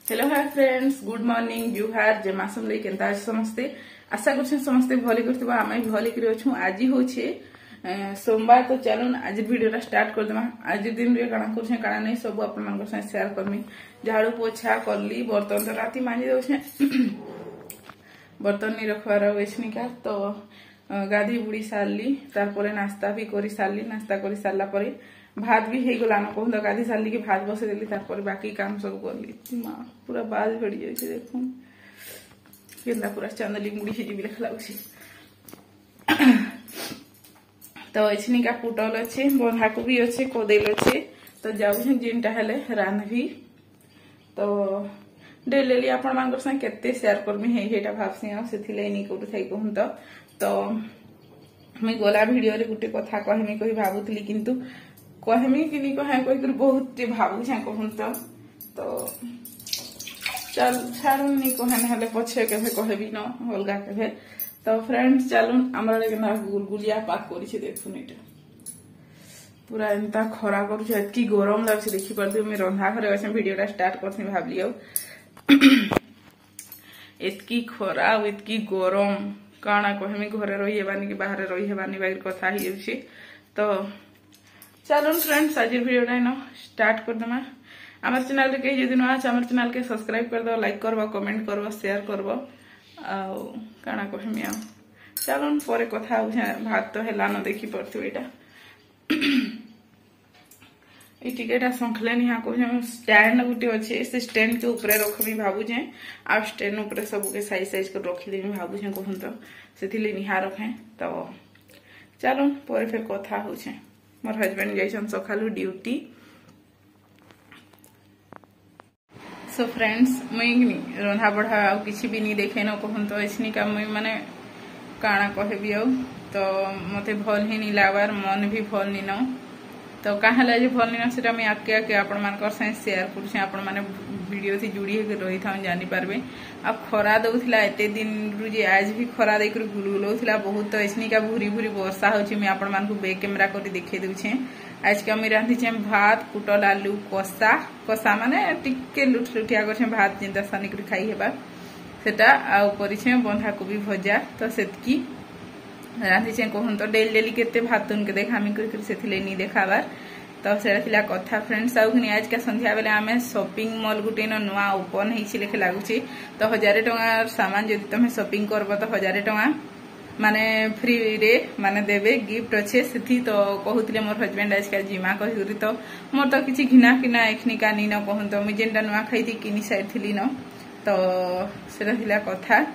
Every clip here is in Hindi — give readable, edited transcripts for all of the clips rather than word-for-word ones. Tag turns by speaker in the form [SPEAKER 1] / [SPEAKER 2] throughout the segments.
[SPEAKER 1] Hello hi friends, good morning जुहार जे मासम ले केनता समस्ते आशा कर समस्ते भली करथिबा आमे भली करी अछु। आज होछे सोमवार, तो चलून आज वीडियो स्टार्ट कर देमा। आज दिन रे काना करछे काना नहीं सब अपन मन को शेयर करमी। झाड़ू पोछा करली, बर्तन तो राती मांजी दोछे, बर्तन नहीं रखवार वेछनी का तो गाधी बुड़ी सारली, तारपरे नाश्ता भी करी सारली। नाश्ता करी सारला परे भात भी हो गलान कहूँ तो गाधी सारली की भात बसई देली, तारपरे बाकी काम सब करली। माँ पूरा बाल झड़ी जाए देखून केंदा पूरा चांदली मुड़ी से जीवी लेखा लगुଛି। तो एछनी का पुटल अच्छे, बंधाको भी अच्छे, कोदेल अच्छे, तो जाऊँ जिनटा हेले रांधवी। तो डेली आपण मान संग केते शेयर करमी हेटा भाबसी आ सेथिले नहीं करू थाई कहूँ तो मैं गला वीडियो रे गुटे कथा कहमी कहि भाबुतली, किंतु कहमी कि नहीं कहे कहि बहुत भाबु छे कहूँ तो चल छाड़ नहीं कहे ना पछे केभे कहबी न अलगा केभे। तो फ्रेंड्स चलून आमर गुलगुलिया पाक करिछे देखुन। एटा पूरा एंता खरा करूछ, एतकी गरम लागछ देखि परथि। मैं रंधा घरे असे वीडियोटा स्टार्ट करथि भाबली आ एतकी खरा एतकी गरम काना कहमी घरे रही हेबानी कि बाहर रही हेबानी बाइर कथा ही होछि। तो चलून फ्रेंड्स आज वीडियोटा न स्टार्ट कर देमा। आमर चैनल रे कहि जदि न आछ आमर चैनल के सब्सक्राइब कर दो, लाइक करबो, कमेंट करबो, शेयर करबो आ काना कहमी आ चलून परे कथा होछ। भात तो हेला न देखि परथि एटा ए टिकेटा संखले निहा कहम स्टैंड गुटे अच्छे, से स्टैंड के ऊपर रखमी भाबुजे आ स्टैंड ऊपर सब के साइज साइज कर रखी देमी भाबुजे कहूँ तो सेथिले निहा रखे। तो चलून पर फिर कथा होछे। मोर हस्बैंड जाइछन सखालु ड्यूटी। सो फ्रेंड्स मुई रंधा बढ़ा आ किछि भी नहीं देखे न कहूँ तो एछनी का मुई माने काना कहबी आ तो मते भल ही नहीं लागबार, मन भी भल नहीं न। तो कहाँ जे भल नहीं से आके आके आपण मान शेयर कर आपण मैंने वीडियो थी जुड़ी रही था जानी पार्बे। अब खरा दौला एत दिन रुजे आज भी खरा देकर गुलगुलाउला बहुत। तो ऐसनी का भूरी भूरी वर्षा होची। मैं आपण मान बैक कैमेरा कर देखे दूचे। आज के मुझे रांधीचे भात, पुटल आलू कषा, कषा माने टिके लुटलुटिया कर भात जिंदा सानिक खाई हेबा सेटा आउ करिछे बंधाकोबी भजा। तो सेतकी रांधीचे कहूँ तो डेली डेली केते भात तुन के देखामी कर सेथिले नहीं देखाबार। तो सेटा थिला कथा फ्रेंड्स। आउनी आज का संध्या बेले आमे शॉपिंग मॉल गुटे नुआ ओपन होइछि लेखे लागुछि। तो 1000 टंका सामान जदि तमे शॉपिंग करबो तो 1000 टंका माने फ्री रे माने देबे, गिफ्ट अच्छे सेथि। तो कहूतिले मोर हस्बैंड आज का जिमा कहिउरी तो मोर तो किछि घिना किना एखनी का नी न कहूँ तो मुझे जेनटा नुआ खाइथि किनी साइथिली न। तो सेटा थिला कथा।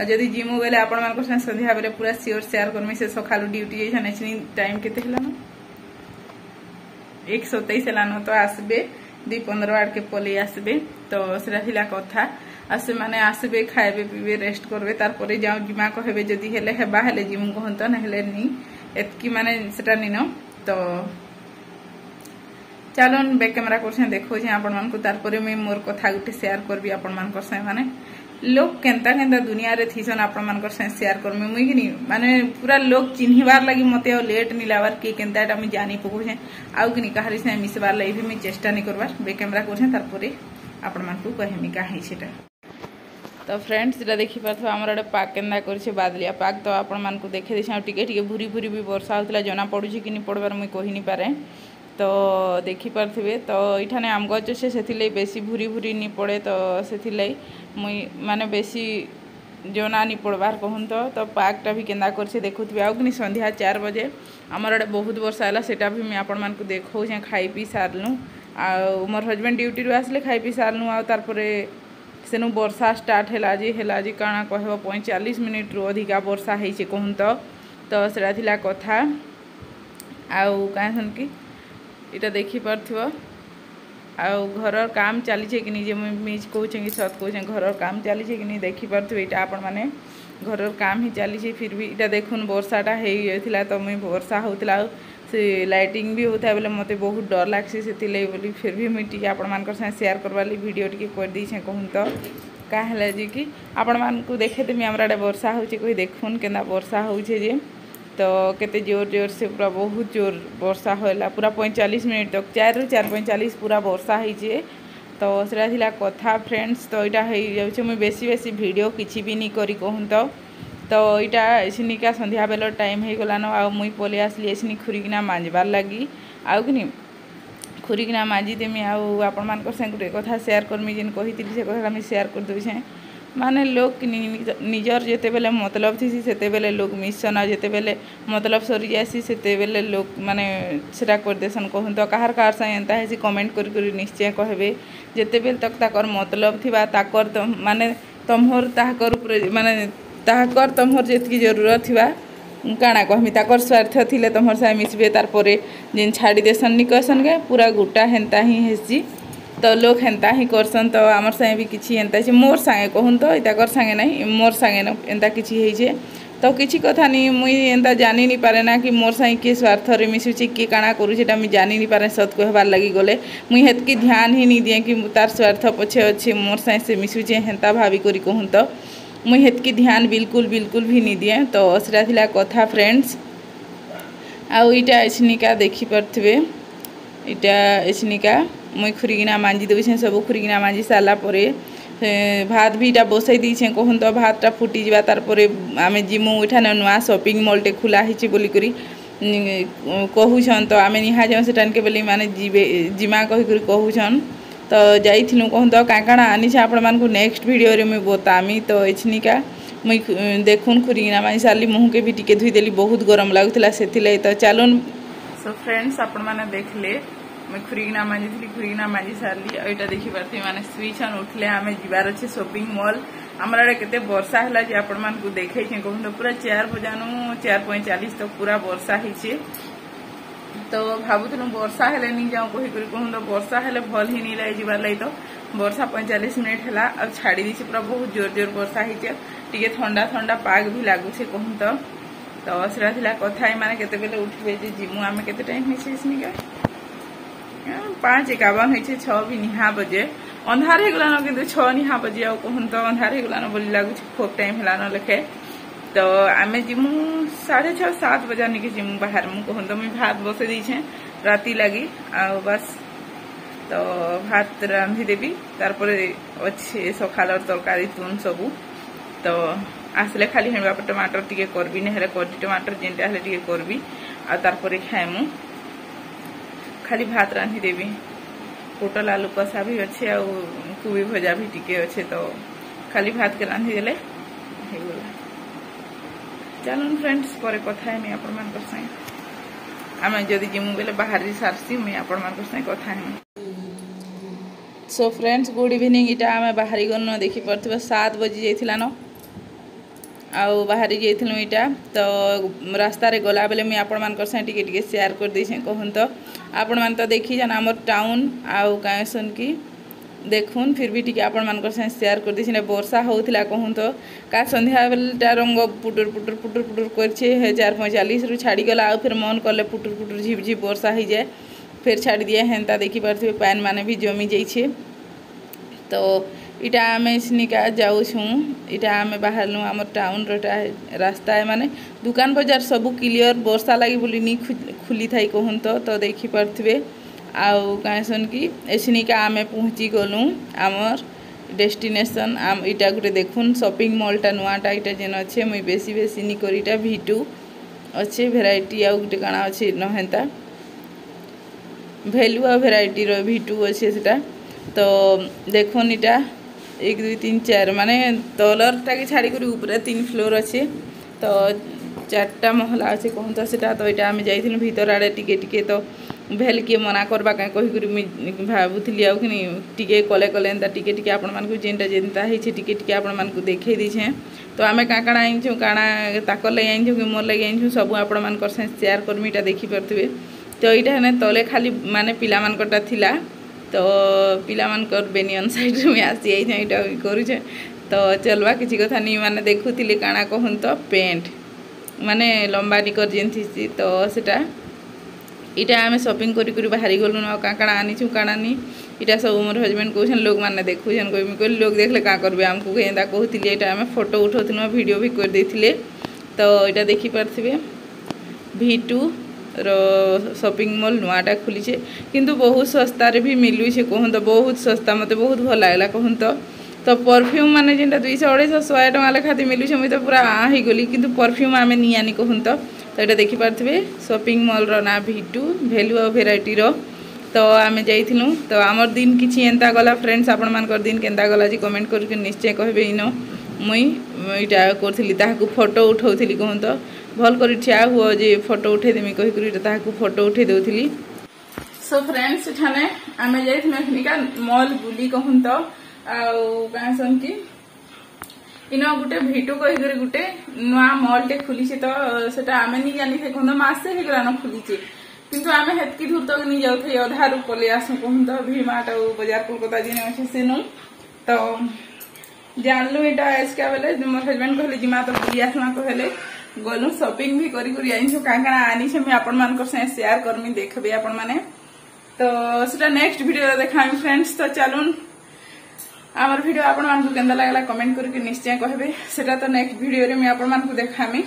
[SPEAKER 1] जदि जिमु बेले आपण मान संध्या बेले पूरा सियोर शेयर करमी। से सखालु ड्यूटी जाइछन टाइम केते हला न 1:27 हला न। तो आसबे 2:15 आड़ के पले आसबे। तो सेटा थिला कथा। आ से माने आसबे खाइबे पीबे रेस्ट करबे, तारपरे जाउ जिमा कहबे जदि हेले हेबा हेले जिमु कहन तो नहेले नी एतकी माने सेटा नी न। तो चलन बैक कैमेरा करछे देखो जे आपण मान को, तारपरे मैं मोर कथा गुटे शेयर करबी आपण मान को माने लोग केंता केंता दुनिया रे थीसन आपण मान को शेयर करमी। मुई कि माने पूरा लोग चिन्हिबार लागि मते लेट नी लावार के केंता एटा मैं जानी पकोछे आउ कि कहारी से मिसबार लागि भी मैं चेष्टा नहीं करबार। बैक कैमेरा करछे तारपरे आपण मान को कहमी काहे सेटा। तो फ्रेंड्स जेटा देखि पाथो हमर पाक केंदा करछे बादलिया पाक। तो आपण मान को देखे देछा टिके टिके भूरी भूरी भी वर्षा होतला जना पडुछि कि नी पडबार मुई कहि नी पारे। तो देखि पारथिबे तो इठाने आम गछ छे सेथिले बेसी भूरी भूरी नी पड़े। तो सेथिले मुई माने बेसी जना नी पड़बार कहूँ तो पाकटा भी केंदा करछे देखुथिबे। आउ कि संध्या 4 बजे हमर आड़े बहुत वर्षा हला सेटा भी मैं आपण मान को देखौ जे खाई पी सारलु। आ मोर हस्बैंड ड्यूटी रो आसले खाई पी सारलु। आ तारपरे सेनु वर्षा स्टार्ट हेला जी काना कहबो 45 मिनिट रो अधिका वर्षा हेइछे कहूँ तो सेटा थिला कथा। आउ काहन कि इटा देखि पारथिबो आउ घर काम चली कि नहीं जे मिज कहूँ कि सत कहूँ घर काम चली कि नहीं देखि पारथिबे। इटा आपण माने घर काम ही चली फिर भी इटा देखुन वर्षाटा हो जाता। तो मुई वर्षा होता से लाइटिंग भी होता बेले मते बहुत डर लागसी सेतिले बोली फिर भी मुई टिके आपण मान शेयर करवाली वीडियो टिके कर दीछे कहूँ तो का है जी कि आपण मान को देखे देमी हमरा आड़े वर्षा होची कोई देखुन केना वर्षा होचे जे। तो केते जोर जोर से पूरा बहुत जोर वर्षा होला पूरा 45 मिनट तक 4 ରୁ 4:45 पूरा वर्षा होइछे। तो सेटा थिला कथा फ्रेंड्स। तो इटा हो जाउछे मुई बेसी बेसी वीडियो किछि भी नी करी कहूँ तो इटा एसनिका संध्या बेल टाइम हो गलान आ मुई पले आसली एसनी खुरीकिना मांजबार लगी आउ कि खुरीकिना मांजिदेमी आपण मान संगे कथा शेयर करमी जेन कही से कथा मुझे शेयर कर दूचे माने लोग निजर जिते बेले मतलब थी से बेले लोग मिशन आ जिते बेले मतलब सरी जासी से बेले लोग माने सेटा कर देसन कहूँ तो कहार कहार संगे एंता है कमेंट कर निश्चय कहबे जिते बेले तक ताकर मतलब थिबा ताकर माने तमहर ताकर माने ताकर तमहर जेतकी जरूरत थिबा काଣା कहमी ताकर स्वार्थ थिले तमहर साथ मिसबे तार परे जेन छाड़ी देसन नी कहसन के पूरा गुटा हेंता ही हेसी तो लोग हेंता ही करसन। तो आमर संगे भी किछि हेंता छै मोर संगे कहूँ तो ताकर संगे नहीं मोर संगे एंता किछि हेइ छै तो किछि कथा नहीं मुई एंता जानी नी पारे ना कि मोर संगे के स्वार्थ रे मिसुछि के काଣା करू सेटा मुई जानी नी पारे सत कहबार लगी गले मुई हेतकी ध्यान ही नी दिए कि तार स्वार्थ पछे अछि मोर संगे से मिसुछि हेंता भाभी करी कहूँ तो मुई हेतकी ध्यान बिल्कुल बिल्कुल भी नहीं दिए। तो सेटा थिला कथा फ्रेंड्स। आउ इटा एसनिका देखि परथिबे इटा एसनिका मुई खुरीकिना मांजी देबे सब खुरीकिना मांजी साला परे भात भी इटा बसई दीछे कहूँ तो भातटा फुटी जा तार परे आमे जिमु इठाने नुआ शॉपिंग मॉल टे खुला हिची बोली करी कहूछन तो आमे निहा जाऊ सेटान के बेली माने जिमा कहि करी कहूछन तो जाइथिलु कहूँ तो काकाणा आनी आपण मानकु नेक्स्ट वीडियो रे मुई बतामी। तो एछनिका मुई देखुन खुरीकिना मांजी सारली मुँह के भी टिके धुई देली बहुत गरम लागुतला सेथिले तो चलुन। सो फ्रेंड्स आपण माने देखले मैं खुरीकिना मांजी सारली एटा देखि पारथि माने स्विचन उठले आमे जिबार अछि शॉपिंग मॉल हमरा रे केते वर्षा हला जे आपण मानकु देखै छै कहूँ तो पूरा 4 बजानु 4:45 तक पूरा वर्षा हिचे तो भावुलु वर्षा हेले नहीं जाऊँ कही कहूँ तो वर्षा हेले भल ही नहीं लगे जीवार लगी तो वर्षा 45 मिनट है अब छाड़ी दी पूरा बहुत जोर जोर वर्षा है ठंडा ठंडा पाग भी लगुचे कहूँ तो सेटा कथा माने केते बेले उठबे जे जिमु आमे केते टाइम होइछे इसनिका 5:51 होइछे 6 भी निहा बजे अंधार हे गलानो किंतु 6 निहा बजे आ कहूँ तो अंधार हे गलानो बोली लगुचे खूब टाइम हेलानो लेखे तो आमे जिमु 6:30-7 बजा निके जिमु बाहर मु कहूँ तो मुझे भात बसे दीछे राति लगी आ बस तो भात रांधि देवी तार परे अच्छे सकाल तरकारी तुन सबू तो आसले खाली हेणवा पर टमाटर टिके करबी नहले कड़ी टमाटर जेनटा हेले टिके करबी आ तार परे खाएमु खाली भात रांधि देवी पोटल आलू कषा भी अच्छे आ कोबी भजा भी टिके अच्छे तो खाली भात के रांधि देले हेगला। चलन फ्रेंड्स पर कथा है आपण मान संगे आम जदि जिमु बेले बाहर सारसी मुझे आपण मान संगे कथा है। सो फ्रेंड्स गुड इवनिंग इटा आम बाहरी गन देखी पार्थिबा 7 बजी जाइथिला न आउ बाहरी जाइथिलु इटा तो रास्ता रे गला बेले मुझे आपण मान संगे टिके टिके शेयर कर दी कहूँ तो आपण मान तो देखी जान आमर टाउन आउ कायसन की देखुन फिर भी टिके आपण मान शेयर कर दी वर्षा होता कहूँ तो का संध्या बेलटा रंग पुटुर पुटुर पुटुर पुटुर कर 4:45 रु छाड़ी गला आ फिर मन कले पुटुर पुटुर झिप झिप वर्षा हो जाए फिर छाड़ी दिए हेन्ता देखी पार्थिबे पैन माने भी जमी जाइए। तो इटा आमे स्निका जाऊँ इटा आमे बाहर आम टाउन रास्ता है माने दुकान बाजार सब क्लियर वर्षा लगी बोली नी खुली थाई कहूँ तो देखी पार्थिबे आउ कहेसन कि एसनिका आमे पहुँची गलु आमर डेस्टिनेशन आम इटा गोटे देखुन शॉपिंग मॉलटा नुआटा इटा जेन अच्छे मुई बेसी बेसी नी कर इटा V2 अच्छे भेराइटी आउ गोटे काଣା अच्छे नहेंता भैल्यू आ भेराइटी रो V2 अच्छे सेटा तो देखुन इटा 1 2 3 4 माने तलरटा के छाड़ी कर ऊपर 3 फ्लोर अच्छे तो 4टा महला अच्छे कहूँ तो सेटा तो इटा आमे जाइथिलु भीतर आड़े टिके टिके तो भेल किए मना करबा कहीं कही भावुली आउ कि टिके कले कले एंता टिके टिके आपण मानकु जेनटा जेनता है टिके टिके आपण मानकु देखे दीछे तो आमे काଣା आइछु काଣା ताकर लगे आइछु कि मोर लगे आइछु सब आपण मानकर से शेयर करमी इटा देखि परथिबे। तो इटा ने तले खाली माने पिला मानकटा थिला तो पिला मानकर बेनियन साइड में आसी आइछु इटा करूछे तो चलवा किछि कथा नहीं माने देखुतिले काଣା कहूँ तो पेंट माने लंबा निकर जेन थी तो सेटा इटा आमे शॉपिंग करी करी बाहरी गलु न काଣା आनीछु काଣା नी इटा सब मोर हस्बैंड कहन लोग माने देखुछन कोई लोग देखले का करबे हमको एंदा कहतिले इटा आमे फोटो उठौथिनो वीडियो भी कर देथिले तो इटा देखि परथिबे V2 शॉपिंग मॉल नुआटा खुली किंतु बहुत सस्तार भी मिलू कहूँ तो बहुत सस्ता मत बहुत भल लगला कहूँ तो परफ्यूम माने जेनटा 200-250-100 टका लेखाती मिलूचे मुझे तो पूरा ही गली किंतु परफ्यूम आम नियानी कहूँ तो ये देखिपारे शॉपिंग मॉल रो ना V2 वैल्यू और भेराइटी रो तो आम जाइलु तो आमर दिन किसी एंता गला फ्रेंड्स आपण मानकर दिन केंता गला जी कमेंट करके निश्चय कहबे इनो मुई इटा करथली ताहाकू फोटो उठाउथली कहूँ तो भल कर ठिया हुआ जे फोटो उठे देमी कहि करी ताहाकू फोटो उठे देउथली। सो फ्रेंड्स एठाने आमे जाइथमे एखनिका मॉल बुली कहूँ तो आसन की इनो गुटे V2 कहि करी गुटे नुआ मॉल टे खुली तो सेटा आमे नि जानी थे कहूँ मासे हे गरानो खुली किंतु आमे हेतकी दूर तक नहीं जाऊ थे अधारू पले आसू कहूँ तो भी मार्ट बाजार कोलकाता जी अच्छे सेनु तो जानलु इटा इसका बेले मोर हस्बैंड कहले जिमा तो बुली आसमा कहले गलु शॉपिंग भी करी करी आइछु काका आनी छे मैं आपण मान से शेयर करमी देखबे आपण माने तो सेटा नेक्स्ट वीडियो देखामी फ्रेंड्स। तो चलुन आमर वीडियो आपण मान को केंदा लागला कमेंट करके निश्चय कहबे सेटा तो नेक्स्ट वीडियो रे मैं आपण मान को देखामी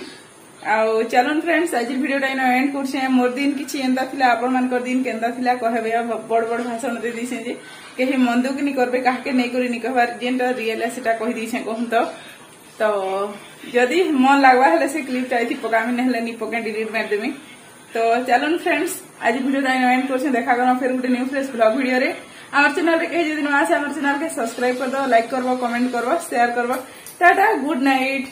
[SPEAKER 1] आउ चलन फ्रेंड्स आज वीडियोटा इन एंड करछे मोर दिन किछि एंदा थिला आपण मानकर दिन केंदा थिला कहबे बड़ बड़ भाषण दे दिसे जे केही मंदुक नि करबे काहे नै करी नि कहबार जेंटा रियल है सेटा कहि दिसे कहूं तो जदी मन लागबा हले से क्लिप चाहि पकामी नहले नि पके डिलीट मार देमी। तो चलन फ्रेंड्स आज वीडियोटा इन एंड करछे देखा करनो फिर गुटे न्यू फ्रेश ब्लॉग वीडियो रे आवर चैनल रे केही जदी न आसे आवर चैनल के सब्सक्राइब कर दो लाइक करबो कमेंट करबो शेयर करबो टाटा गुड नाइट।